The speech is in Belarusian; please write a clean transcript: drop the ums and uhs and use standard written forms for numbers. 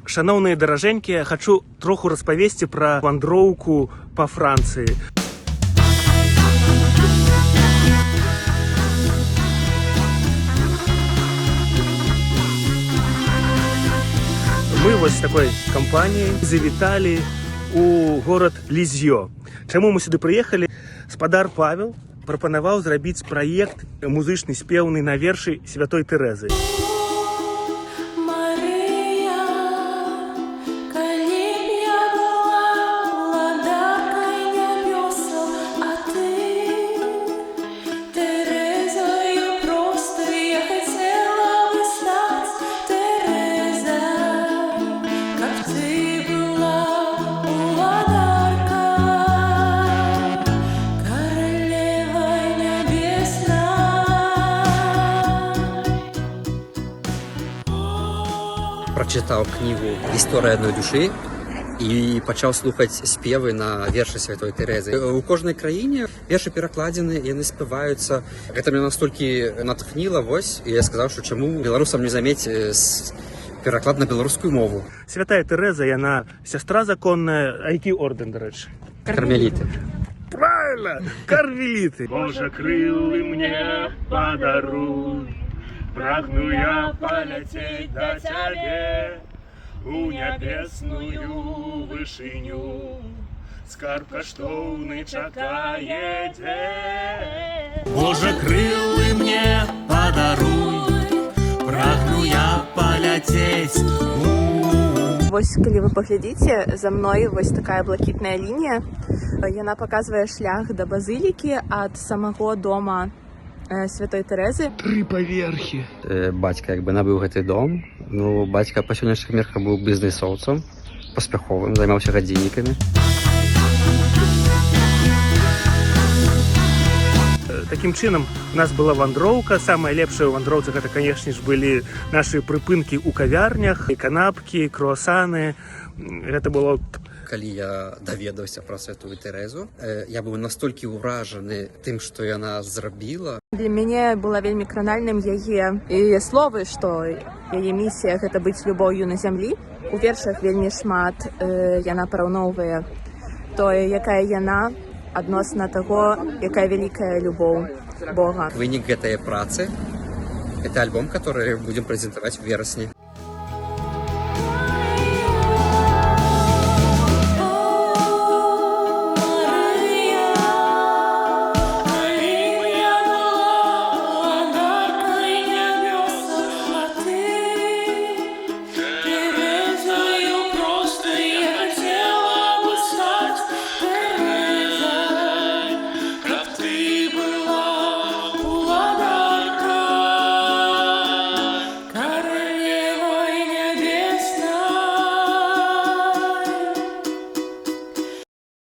Шановные даражэнькія, хочу троху распавесці пра вандроўку па Францыі. Мы вось такой кампаніяй завіталі у горад Лізьё. Чаму мы сюды прыехалі? Спадар Павел прапанаваў зрабіць праект музычны спеўны на вершы святой Тэрэзы. Прачытаў кнігу «Гісторыя адной душы» і пачаў слухаць спевы на вершы святой Тэрэзы. У кожнай краіне вершы перакладзены, яны спяваюцца. Гэта мяне настолькі натхніла, вось, і я сказаў, што чаму беларусам не замець пераклад на беларускую мову. Святая Тэрэза, яна сястра законная, а які ордэн, дарэчы? Кармеліты. Правильно, кармеліты. Божа, крылы мне падаруй, прагну я полететь до Цябе у нябесную вышыню. Скарб каштоўны чакае дзе. Божа, крылы мне падаруй, прагну я полететь. Вось, калі вы паглядзіце, за мной вось такая блакітная лінія. Яна паказвае шлях да базылікі ад самого дома святой Тэрэзы. 3 паверхі. Бацька як бы набыў гэты дом. Ну, бацька па сённяшніх мерках быў бізнесоўцам, паспяховым, займаўся гадзіннікамі. Такім чынам, у нас была вандроўка. Самая лепшая ў вандроўцы гэта, канешне ж, былі нашы прыпынкі ў кавярнях, канапкі, круасаны. Гэта было... Калі я даведаўся пра святую Тэрэзу, я быў настолькі ўражаны тым, што яна зрабіла. Для мяне была вельмі кранальным яе словы, што яе місія гэта быць любоўю на зямлі. У вершах вельмі шмат яна параўноўвае тое, якая яна адносна таго, якая вялікая любоў Бога. Вынік гэтай працы — это альбом, который будем прэзентаваць у верасні.